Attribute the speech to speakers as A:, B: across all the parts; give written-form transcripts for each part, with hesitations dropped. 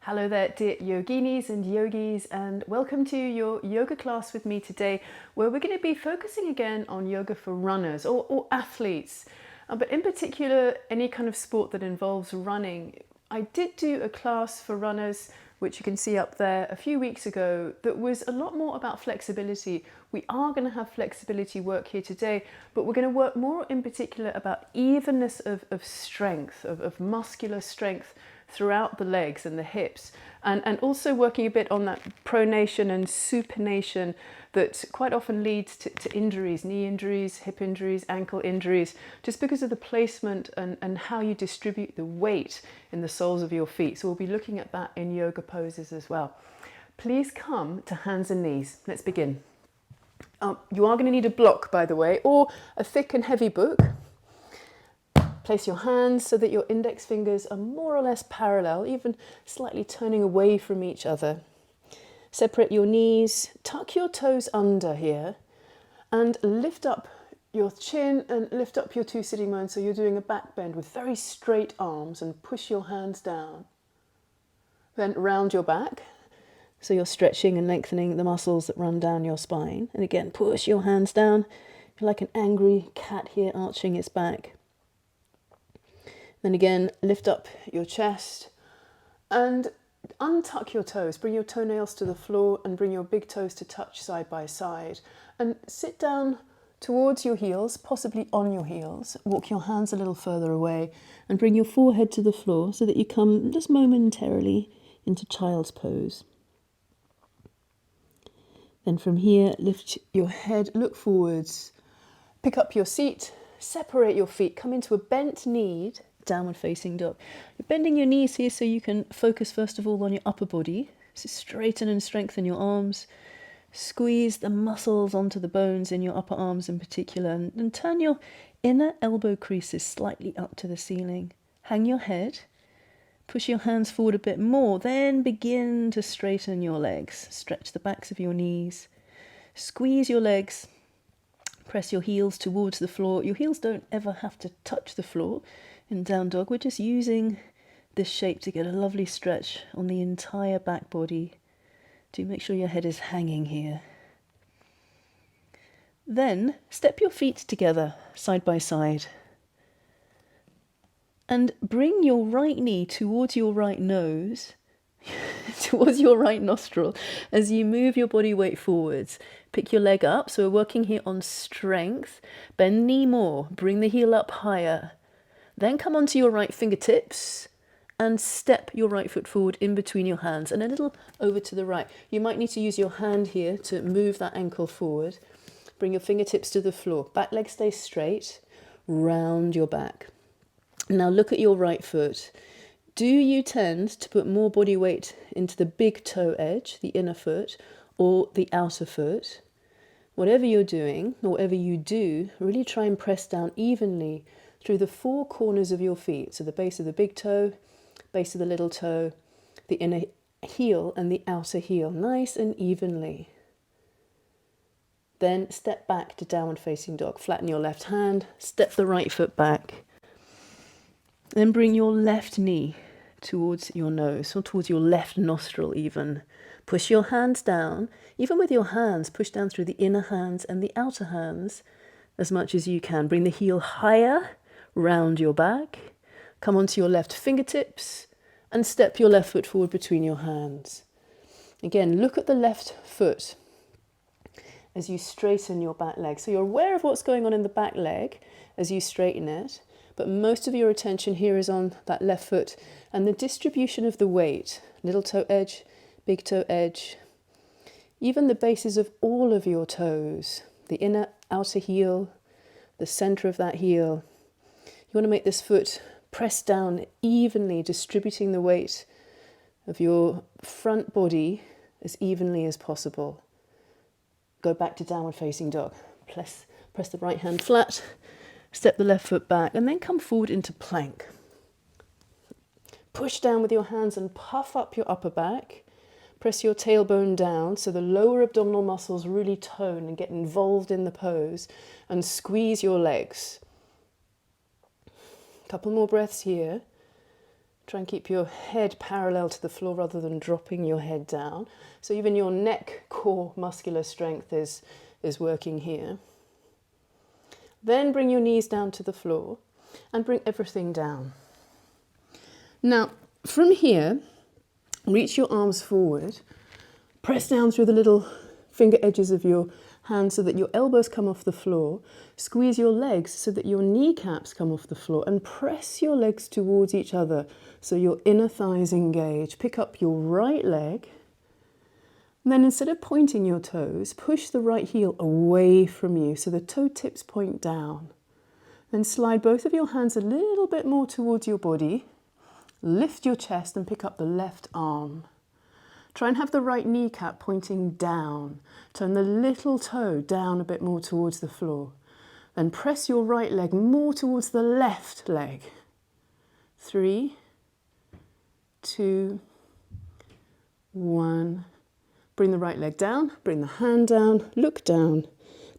A: Hello there, dear yoginis and yogis, and welcome to your yoga class with me today, where we're going to be focusing again on yoga for runners or athletes, but in particular, any kind of sport that involves running. I did do a class for runners, which you can see up there, a few weeks ago, that was a lot more about flexibility. We are going to have flexibility work here today, but we're going to work more in particular about evenness of strength, of muscular strength throughout the legs and the hips, and also working a bit on that pronation and supination that quite often leads to injuries, knee injuries, hip injuries, ankle injuries, just because of the placement and how you distribute the weight in the soles of your feet. So we'll be looking at that in yoga poses as well. Please come to hands and knees. Let's begin. You are going to need a block, by the way, or a thick and heavy book. Place your hands so that your index fingers are more or less parallel, even slightly turning away from each other. Separate your knees, tuck your toes under here, and lift up your chin and lift up your two sitting bones so you're doing a back bend with very straight arms, and push your hands down. Then round your back, so you're stretching and lengthening the muscles that run down your spine. And again, push your hands down. You're like an angry cat here arching its back. Then again, lift up your chest and untuck your toes. Bring your toenails to the floor and bring your big toes to touch side by side. And sit down towards your heels, possibly on your heels. Walk your hands a little further away and bring your forehead to the floor so that you come just momentarily into child's pose. Then from here, lift your head, look forwards, pick up your seat, separate your feet, come into a bent knee, downward facing dog. You're bending your knees here so you can focus first of all on your upper body. So straighten and strengthen your arms. Squeeze the muscles onto the bones in your upper arms in particular, and turn your inner elbow creases slightly up to the ceiling. Hang your head. Push your hands forward a bit more. Then begin to straighten your legs. Stretch the backs of your knees. Squeeze your legs. Press your heels towards the floor. Your heels don't ever have to touch the floor. In down dog, we're just using this shape to get a lovely stretch on the entire back body. Do make sure your head is hanging here. Then step your feet together, side by side. And bring your right knee towards your right nose, towards your right nostril, as you move your body weight forwards. Pick your leg up, so we're working here on strength. Bend knee more, bring the heel up higher. Then come onto your right fingertips and step your right foot forward in between your hands and a little over to the right. You might need to use your hand here to move that ankle forward. Bring your fingertips to the floor. Back leg stays straight. Round your back. Now look at your right foot. Do you tend to put more body weight into the big toe edge, the inner foot, or the outer foot? Whatever you're doing, or whatever you do, really try and press down evenly through the four corners of your feet. So the base of the big toe, base of the little toe, the inner heel and the outer heel, nice and evenly. Then step back to downward facing dog. Flatten your left hand, step the right foot back. Then bring your left knee towards your nose, or towards your left nostril even. Push your hands down. Even with your hands, push down through the inner hands and the outer hands as much as you can. Bring the heel higher, round your back. Come onto your left fingertips and step your left foot forward between your hands. Again, look at the left foot as you straighten your back leg. So you're aware of what's going on in the back leg as you straighten it, but most of your attention here is on that left foot and the distribution of the weight. Little toe edge, big toe edge, even the bases of all of your toes, the inner outer heel, the center of that heel. You want to make this foot press down evenly, distributing the weight of your front body as evenly as possible. Go back to downward facing dog. Press the right hand flat, step the left foot back, and then come forward into plank. Push down with your hands and puff up your upper back. Press your tailbone down so the lower abdominal muscles really tone and get involved in the pose, and squeeze your legs. Couple more breaths here. Try and keep your head parallel to the floor rather than dropping your head down. So even your neck core muscular strength is working here. Then bring your knees down to the floor and bring everything down. Now, from here, reach your arms forward, press down through the little finger edges of your hands so that your elbows come off the floor. Squeeze your legs so that your kneecaps come off the floor and press your legs towards each other so your inner thighs engage. Pick up your right leg. And then instead of pointing your toes, push the right heel away from you so the toe tips point down. Then slide both of your hands a little bit more towards your body. Lift your chest and pick up the left arm. Try and have the right kneecap pointing down. Turn the little toe down a bit more towards the floor. Then press your right leg more towards the left leg. 3, 2, 1. Bring the right leg down, bring the hand down, look down.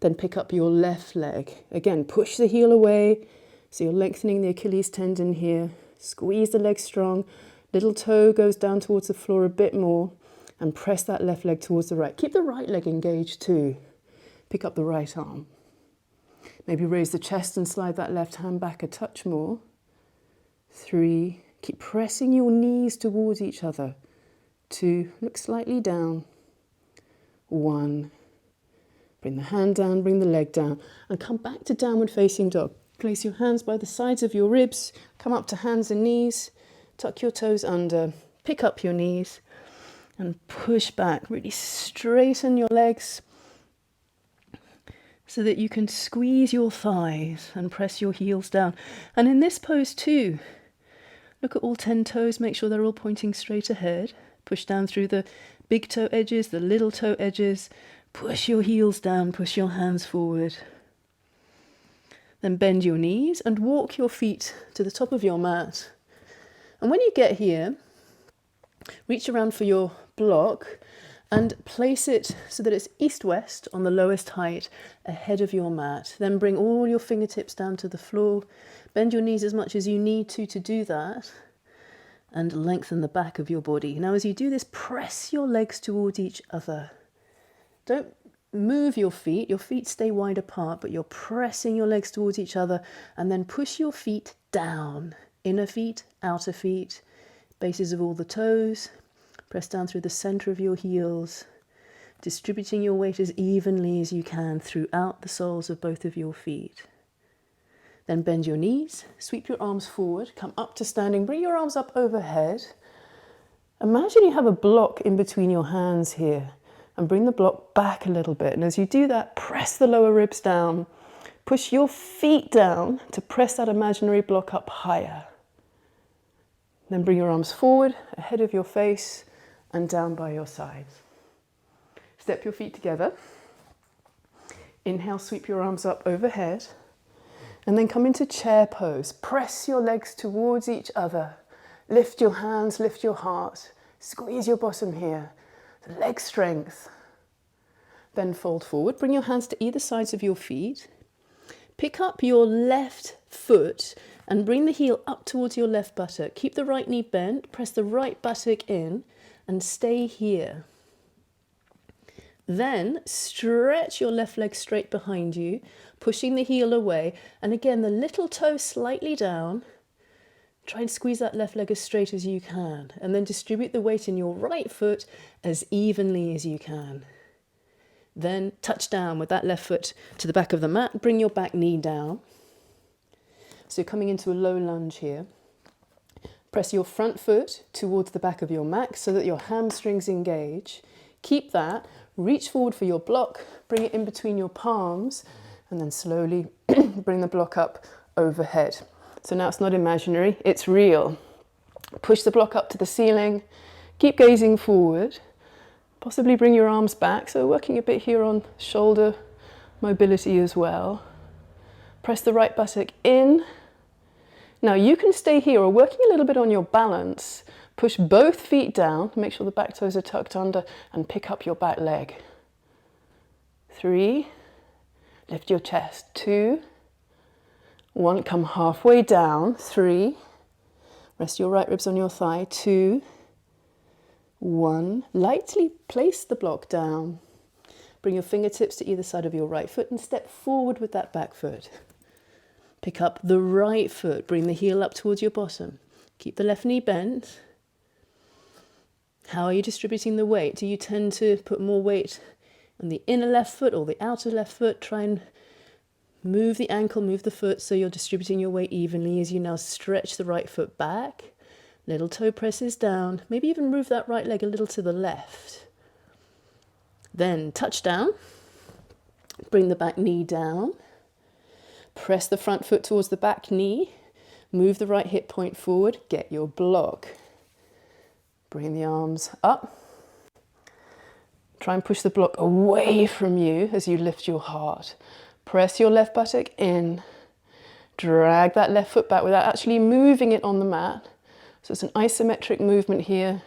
A: Then pick up your left leg. Again, push the heel away. So you're lengthening the Achilles tendon here. Squeeze the leg strong. Little toe goes down towards the floor a bit more. And press that left leg towards the right. Keep the right leg engaged too. Pick up the right arm. Maybe raise the chest and slide that left hand back a touch more. 3. Keep pressing your knees towards each other. 2. Look slightly down. 1. Bring the hand down, bring the leg down, and come back to downward facing dog. Place your hands by the sides of your ribs. Come up to hands and knees. Tuck your toes under. Pick up your knees. And push back, really straighten your legs so that you can squeeze your thighs and press your heels down. And in this pose too, look at all 10 toes, make sure they're all pointing straight ahead. Push down through the big toe edges, the little toe edges. Push your heels down, push your hands forward. Then bend your knees and walk your feet to the top of your mat. And when you get here, reach around for your block and place it so that it's east-west on the lowest height ahead of your mat. Then bring all your fingertips down to the floor. Bend your knees as much as you need to do that. And lengthen the back of your body. Now as you do this, press your legs towards each other. Don't move your feet stay wide apart, but you're pressing your legs towards each other and then push your feet down. Inner feet, outer feet, bases of all the toes. Press down through the center of your heels, distributing your weight as evenly as you can throughout the soles of both of your feet. Then bend your knees, sweep your arms forward, come up to standing, bring your arms up overhead. Imagine you have a block in between your hands here and bring the block back a little bit. And as you do that, press the lower ribs down, push your feet down to press that imaginary block up higher. Then bring your arms forward, ahead of your face, and down by your sides. Step your feet together. Inhale, sweep your arms up overhead. And then come into chair pose. Press your legs towards each other. Lift your hands, lift your heart. Squeeze your bottom here. Leg strength. Then fold forward. Bring your hands to either sides of your feet. Pick up your left foot and bring the heel up towards your left buttock. Keep the right knee bent. Press the right buttock in and stay here. Then stretch your left leg straight behind you, pushing the heel away. And again, the little toe slightly down. Try and squeeze that left leg as straight as you can. And then distribute the weight in your right foot as evenly as you can. Then touch down with that left foot to the back of the mat. Bring your back knee down. So you're coming into a low lunge here. Press your front foot towards the back of your mat so that your hamstrings engage. Keep that. Reach forward for your block. Bring it in between your palms. And then slowly bring the block up overhead. So now it's not imaginary, it's real. Push the block up to the ceiling. Keep gazing forward. Possibly bring your arms back. So working a bit here on shoulder mobility as well. Press the right buttock in. Now you can stay here or working a little bit on your balance. Push both feet down, make sure the back toes are tucked under and pick up your back leg. 3, lift your chest. 2, 1, come halfway down. 3, Rest your right ribs on your thigh. 2, 1. Lightly place the block down. Bring your fingertips to either side of your right foot and step forward with that back foot. Pick up the right foot. Bring the heel up towards your bottom. Keep the left knee bent. How are you distributing the weight? Do you tend to put more weight on the inner left foot or the outer left foot? Try and move the ankle, move the foot so you're distributing your weight evenly as you now stretch the right foot back. Little toe presses down. Maybe even move that right leg a little to the left. Then touch down. Bring the back knee down. Press the front foot towards the back knee. Move the right hip point forward. Get your block. Bring the arms up. Try and push the block away from you as you lift your heart. Press your left buttock in. Drag that left foot back without actually moving it on the mat. So it's an isometric movement here.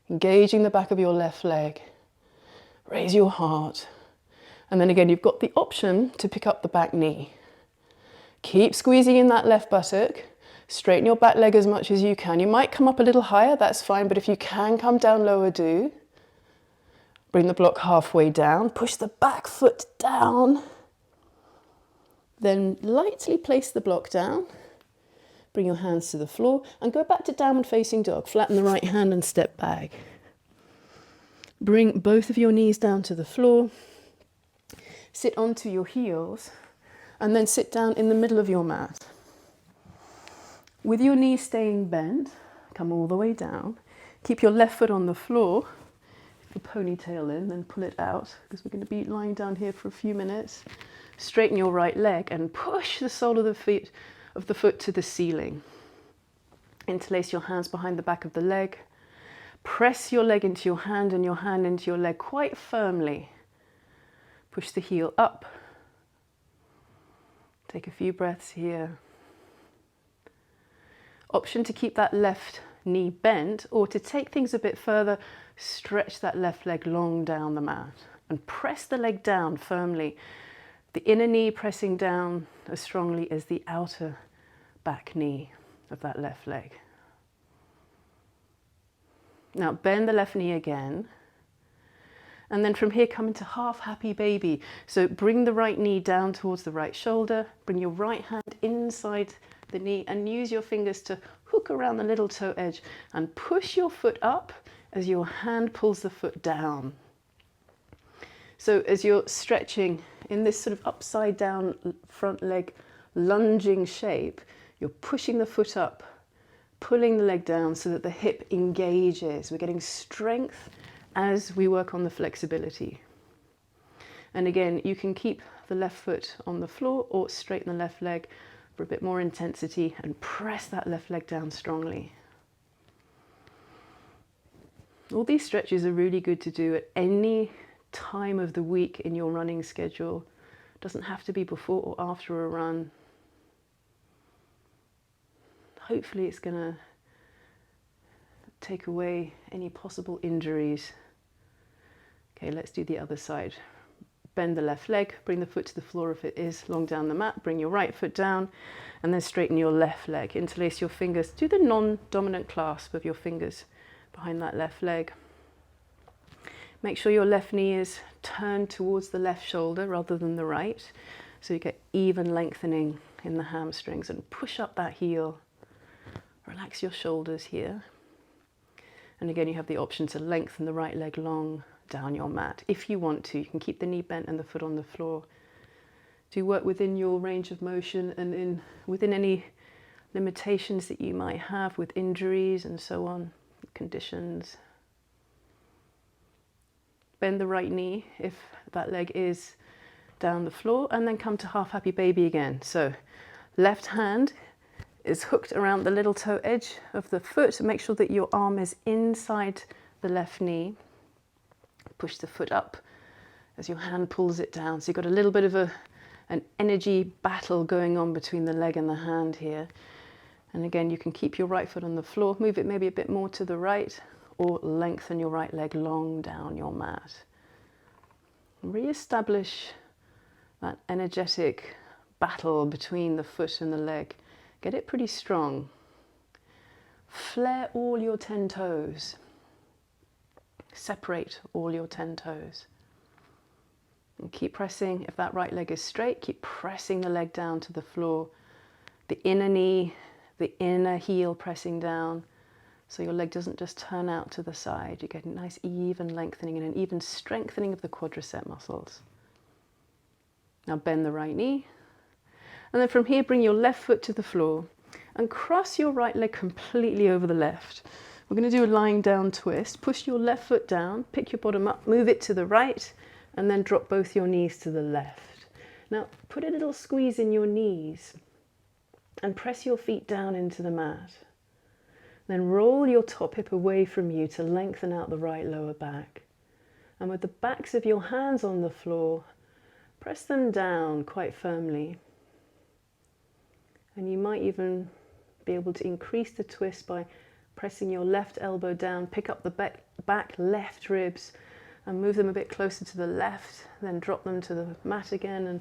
A: Engaging the back of your left leg. Raise your heart. And then again, you've got the option to pick up the back knee. Keep squeezing in that left buttock. Straighten your back leg as much as you can. You might come up a little higher, that's fine, but if you can come down lower, do. Bring the block halfway down. Push the back foot down. Then lightly place the block down. Bring your hands to the floor and go back to downward facing dog. Flatten the right hand and step back. Bring both of your knees down to the floor. Sit onto your heels. And then sit down in the middle of your mat. With your knees staying bent, come all the way down. Keep your left foot on the floor. The ponytail in, then pull it out because we're going to be lying down here for a few minutes. Straighten your right leg and push the sole of the foot to the ceiling. Interlace your hands behind the back of the leg. Press your leg into your hand and your hand into your leg quite firmly. Push the heel up. Take a few breaths here. Option to keep that left knee bent, or to take things a bit further, stretch that left leg long down the mat and press the leg down firmly. The inner knee pressing down as strongly as the outer back knee of that left leg. Now bend the left knee again. And then from here, come into half happy baby. So bring the right knee down towards the right shoulder. Bring your right hand inside the knee and use your fingers to hook around the little toe edge and push your foot up as your hand pulls the foot down. So as you're stretching in this sort of upside down front leg lunging shape, you're pushing the foot up, pulling the leg down so that the hip engages. We're getting strength as we work on the flexibility. And again, you can keep the left foot on the floor or straighten the left leg for a bit more intensity and press that left leg down strongly. All these stretches are really good to do at any time of the week in your running schedule. It doesn't have to be before or after a run. Hopefully it's going to take away any possible injuries. Okay, let's do the other side. Bend the left leg, bring the foot to the floor if it is long down the mat, bring your right foot down, and then straighten your left leg. Interlace your fingers, do the non-dominant clasp of your fingers behind that left leg. Make sure your left knee is turned towards the left shoulder rather than the right, so you get even lengthening in the hamstrings, and push up that heel. Relax your shoulders here. And again, you have the option to lengthen the right leg long down your mat. If you want to, you can keep the knee bent and the foot on the floor. Do work within your range of motion and within any limitations that you might have with injuries and so on, conditions. Bend the right knee if that leg is down the floor, and then come to half happy baby again. So left hand is hooked around the little toe edge of the foot. Make sure that your arm is inside the left knee. Push the foot up as your hand pulls it down. So you've got a little bit of an energy battle going on between the leg and the hand here. And again, you can keep your right foot on the floor, move it maybe a bit more to the right, or lengthen your right leg long down your mat. Re-establish that energetic battle between the foot and the leg. Get it pretty strong. Flare all your 10 toes. Separate all your 10 toes. And keep pressing. If that right leg is straight, keep pressing the leg down to the floor. The inner knee, the inner heel pressing down. So your leg doesn't just turn out to the side. You get a nice even lengthening and an even strengthening of the quadricep muscles. Now bend the right knee. And then from here, bring your left foot to the floor and cross your right leg completely over the left. We're going to do a lying down twist. Push your left foot down, pick your bottom up, move it to the right, and then drop both your knees to the left. Now put a little squeeze in your knees and press your feet down into the mat. Then roll your top hip away from you to lengthen out the right lower back. And with the backs of your hands on the floor, press them down quite firmly. And you might even be able to increase the twist by pressing your left elbow down, pick up the back left ribs and move them a bit closer to the left, then drop them to the mat again and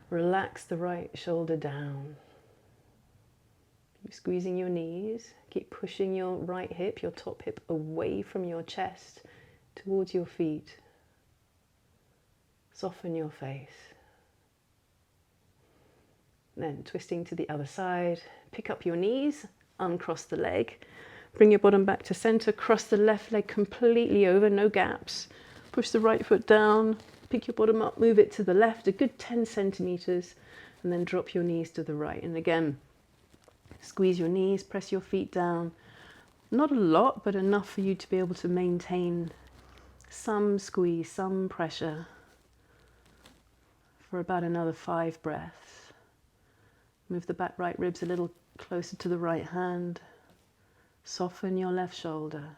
A: relax the right shoulder down. Keep squeezing your knees, keep pushing your right hip, your top hip away from your chest towards your feet. Soften your face. Then twisting to the other side, pick up your knees, uncross the leg, bring your bottom back to center, cross the left leg completely over, no gaps. Push the right foot down, pick your bottom up, move it to the left, a good 10 centimeters, and then drop your knees to the right. And again, squeeze your knees, press your feet down. Not a lot, but enough for you to be able to maintain some squeeze, some pressure for about another 5 breaths. Move the back right ribs a little closer to the right hand. Soften your left shoulder.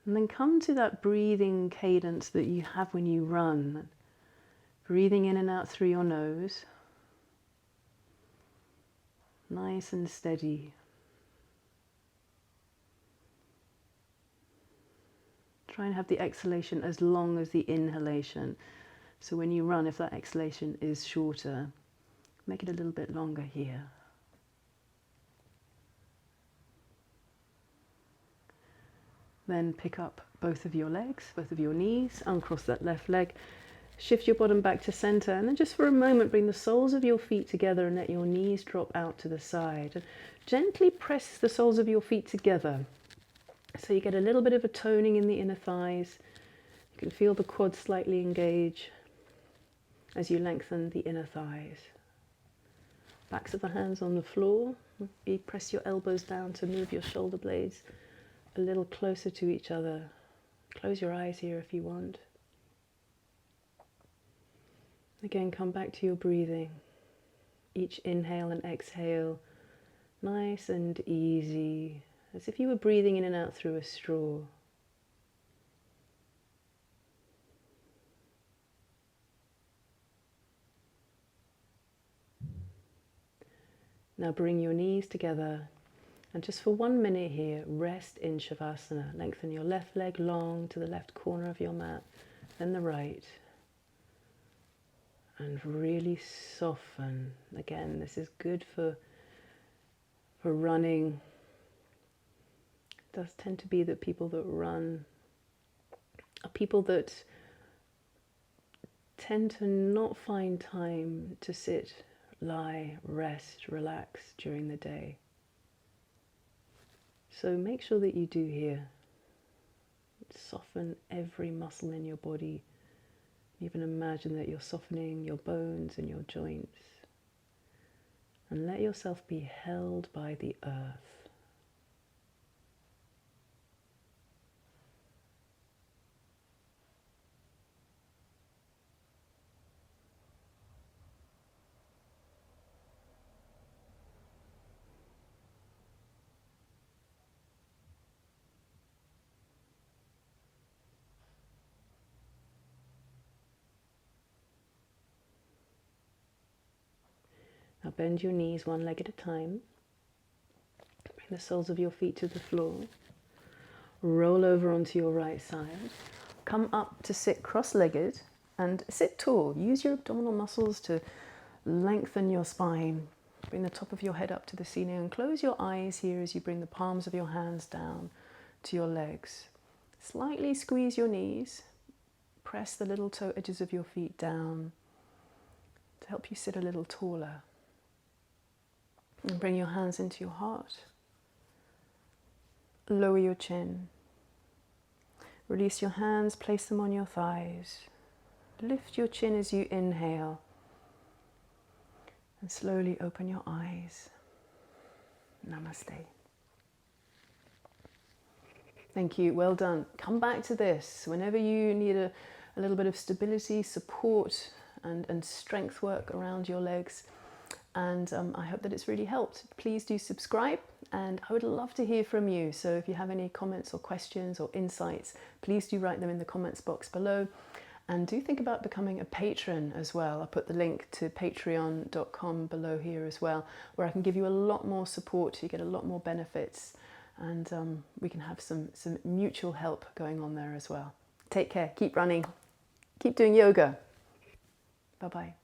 A: And then come to that breathing cadence that you have when you run. Breathing in and out through your nose. Nice and steady. Try and have the exhalation as long as the inhalation. So when you run, if that exhalation is shorter, make it a little bit longer here. Then pick up both of your legs, both of your knees, uncross that left leg. Shift your bottom back to center, and then just for a moment bring the soles of your feet together and let your knees drop out to the side. And gently press the soles of your feet together so you get a little bit of a toning in the inner thighs. You can feel the quads slightly engage as you lengthen the inner thighs. Backs of the hands on the floor. You press your elbows down to move your shoulder blades a little closer to each other. Close your eyes here if you want. Again, come back to your breathing. Each inhale and exhale, nice and easy, as if you were breathing in and out through a straw. Now bring your knees together and just for 1 minute here, rest in Shavasana. Lengthen your left leg long to the left corner of your mat, then the right. And really soften. Again, this is good for running. It does tend to be that people that run are people that tend to not find time to sit, lie, rest, relax during the day. So make sure that you do here. Soften every muscle in your body. Even imagine that you're softening your bones and your joints. And let yourself be held by the earth. Now bend your knees 1 leg at a time. Bring the soles of your feet to the floor. Roll over onto your right side. Come up to sit cross-legged and sit tall. Use your abdominal muscles to lengthen your spine. Bring the top of your head up to the ceiling and close your eyes here as you bring the palms of your hands down to your legs. Slightly squeeze your knees. Press the little toe edges of your feet down to help you sit a little taller. And bring your hands into your heart. Lower your chin. Release your hands, place them on your thighs. Lift your chin as you inhale. And slowly open your eyes. Namaste. Thank you, well done. Come back to this whenever you need a little bit of stability, support and strength work around your legs. And I hope that it's really helped. Please do subscribe, and I would love to hear from you. So if you have any comments or questions or insights, please do write them in the comments box below. And do think about becoming a patron as well. I'll put the link to patreon.com below here as well, where I can give you a lot more support, you get a lot more benefits, and we can have some mutual help going on there as well. Take care, keep running, keep doing yoga. Bye-bye.